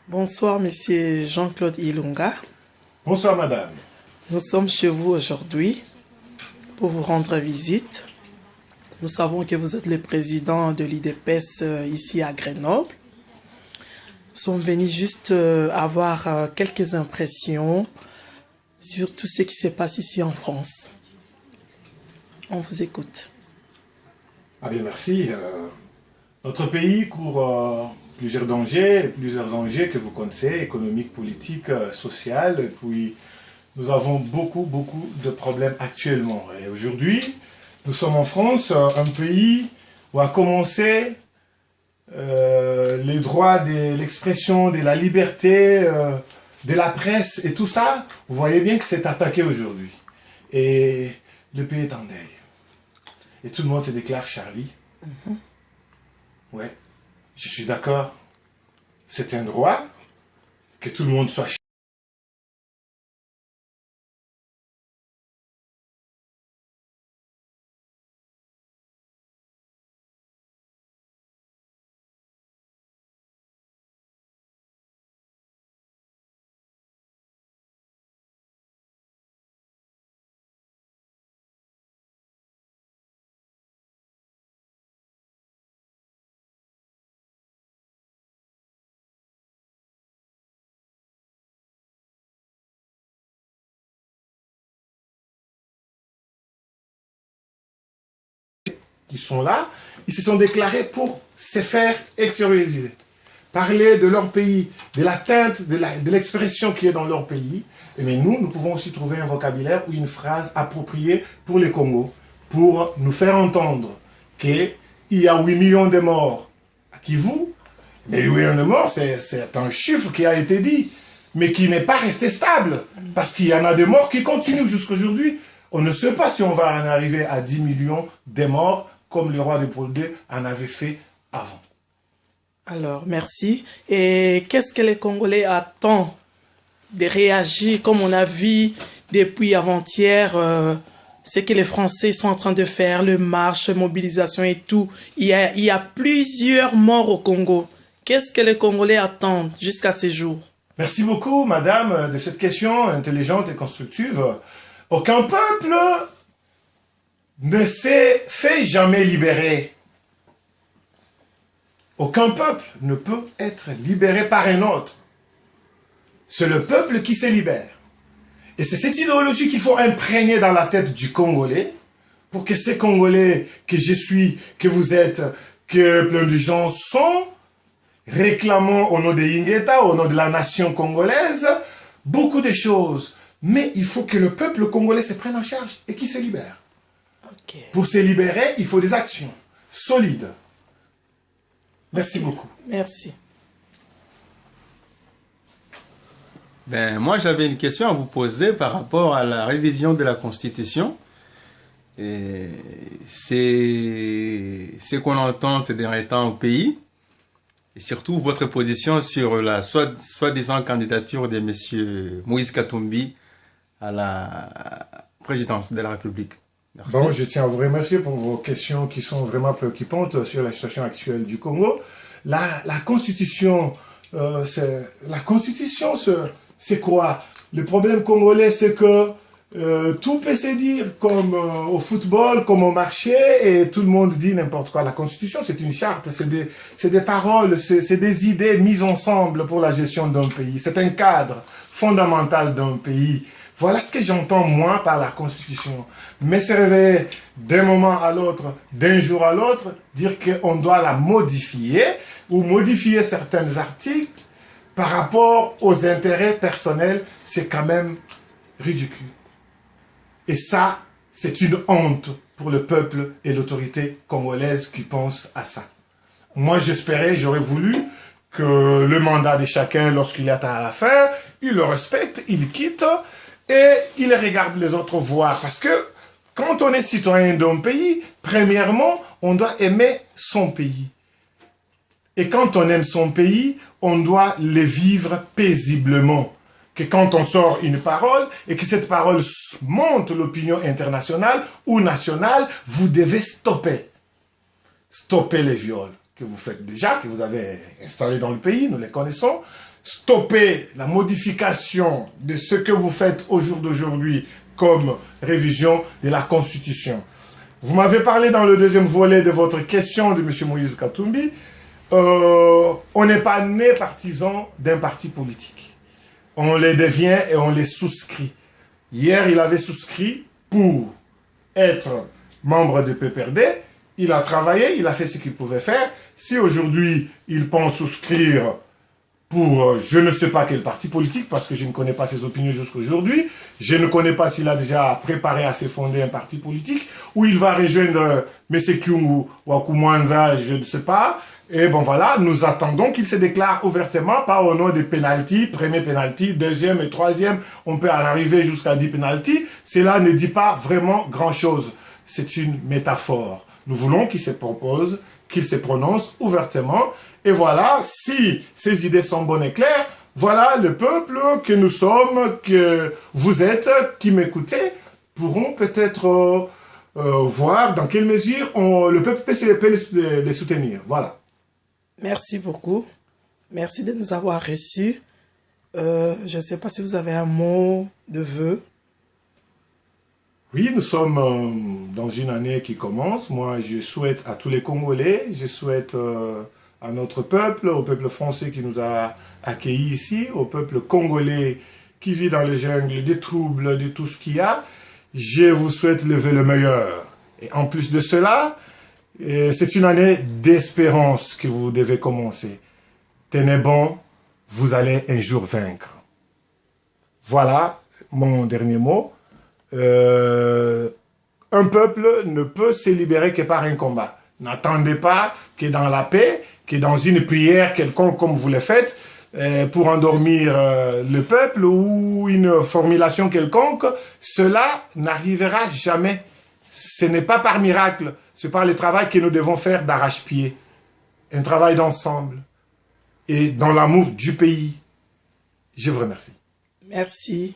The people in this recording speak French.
Bonsoir, Monsieur Jean-Claude Ilunga. Bonsoir madame. Nous sommes chez vous aujourd'hui pour vous rendre visite. Nous savons que vous êtes le président de l'IDPS ici à Grenoble. Nous sommes venus juste avoir quelques impressions sur tout ce qui se passe ici en France. On vous écoute. Ah bien merci. Notre pays court plusieurs dangers que vous connaissez, économiques, politiques, sociaux. Et puis nous avons beaucoup de problèmes actuellement. Et aujourd'hui, nous sommes en France, un pays où a commencé les droits de l'expression, de la liberté, de la presse et tout ça. Vous voyez bien que c'est attaqué aujourd'hui. Et le pays est en deuil. Et tout le monde se déclare Charlie. Ouais, je suis d'accord. C'est un droit que tout le monde soit qui sont là, ils se sont déclarés pour se faire extérioriser. Parler de leur pays, de l'atteinte, de l'expression qui est dans leur pays. Mais nous pouvons aussi trouver un vocabulaire ou une phrase appropriée pour les Congos, pour nous faire entendre qu'il y a 8 millions de morts à Kivu. Mais 8 millions de morts, c'est un chiffre qui a été dit, mais qui n'est pas resté stable. Parce qu'il y en a des morts qui continuent jusqu'à aujourd'hui. On ne sait pas si on va en arriver à 10 millions de morts comme le roi de Paul II en avait fait avant. Alors, merci. Et qu'est-ce que les Congolais attendent de réagir, comme on a vu depuis avant-hier, ce que les Français sont en train de faire, le marche, mobilisation et tout. Il y a plusieurs morts au Congo. Qu'est-ce que les Congolais attendent jusqu'à ce jour? Merci beaucoup, madame, de cette question intelligente et constructive. Aucun peuple ne s'est fait jamais libérer. Aucun peuple ne peut être libéré par un autre. C'est le peuple qui se libère. Et c'est cette idéologie qu'il faut imprégner dans la tête du Congolais pour que ces Congolais que je suis, que vous êtes, que plein de gens sont, réclamant au nom de Ingeta, au nom de la nation congolaise, beaucoup de choses. Mais il faut que le peuple congolais se prenne en charge et qu'il se libère. Okay. Pour se libérer, il faut des actions solides. Merci beaucoup. Merci. Ben, moi, j'avais une question à vous poser par rapport à la révision de la Constitution. C'est ce qu'on entend ces derniers temps au pays. Et surtout, votre position sur la soi-disant candidature de M. Moïse Katumbi à la présidence de la République. Merci. Bon, je tiens à vous remercier pour vos questions qui sont vraiment préoccupantes sur la situation actuelle du Congo. La Constitution, c'est quoi? Le problème congolais, c'est que tout peut se dire comme au football, comme au marché, et tout le monde dit n'importe quoi. La Constitution, c'est une charte, c'est des paroles, c'est des idées mises ensemble pour la gestion d'un pays. C'est un cadre fondamental d'un pays. Voilà ce que j'entends, moi, par la Constitution. Mais se réveiller d'un moment à l'autre, d'un jour à l'autre, dire qu'on doit la modifier, ou modifier certains articles par rapport aux intérêts personnels, c'est quand même ridicule. Et ça, c'est une honte pour le peuple et l'autorité congolaise qui pensent à ça. Moi, j'aurais voulu que le mandat de chacun, lorsqu'il est à la fin, il le respecte, il quitte, et il regarde les autres voir. Parce que quand on est citoyen d'un pays, premièrement, on doit aimer son pays. Et quand on aime son pays, on doit le vivre paisiblement. Que quand on sort une parole, et que cette parole monte l'opinion internationale ou nationale, vous devez stopper. Stopper les viols que vous faites déjà, que vous avez installés dans le pays, nous les connaissons. stopper la modification de ce que vous faites au jour d'aujourd'hui comme révision de la Constitution. Vous m'avez parlé dans le deuxième volet de votre question de M. Moïse Katumbi. On n'est pas né partisan d'un parti politique. On les devient et on les souscrit. Hier, il avait souscrit pour être membre de PPRD. Il a travaillé, il a fait ce qu'il pouvait faire. Si aujourd'hui, il pense souscrire pour je ne sais pas quel parti politique, parce que je ne connais pas ses opinions jusqu'à aujourd'hui, je ne connais pas s'il a déjà préparé à se fonder un parti politique, ou il va rejoindre M. Kyungu ou Akumwanza, je ne sais pas. Et bon voilà, nous attendons qu'il se déclare ouvertement, pas au nom des pénaltys, premier pénalty, deuxième et troisième, on peut en arriver jusqu'à 10 pénaltys. Cela ne dit pas vraiment grand-chose. C'est une métaphore. Nous voulons qu'il se propose, qu'il se prononce ouvertement. Et voilà, si ces idées sont bonnes et claires, voilà le peuple que nous sommes, que vous êtes, qui m'écoutez, pourront peut-être voir dans quelle mesure le peuple peut les soutenir. Voilà. Merci beaucoup. Merci de nous avoir reçus. Je ne sais pas si vous avez un mot de vœu. Oui, nous sommes dans une année qui commence. Moi, je souhaite à tous les Congolais, je souhaite à notre peuple, au peuple français qui nous a accueillis ici, au peuple congolais qui vit dans les jungles, des troubles, de tout ce qu'il y a. Je vous souhaite le vœu le meilleur. Et en plus de cela, c'est une année d'espérance que vous devez commencer. Tenez bon, vous allez un jour vaincre. Voilà mon dernier mot. Un peuple ne peut se libérer que par un combat. N'attendez pas que dans la paix, que dans une prière quelconque comme vous le faites, pour endormir le peuple ou une formulation quelconque, cela n'arrivera jamais. Ce n'est pas par miracle, c'est par le travail que nous devons faire d'arrache-pied. Un travail d'ensemble et dans l'amour du pays. Je vous remercie. Merci.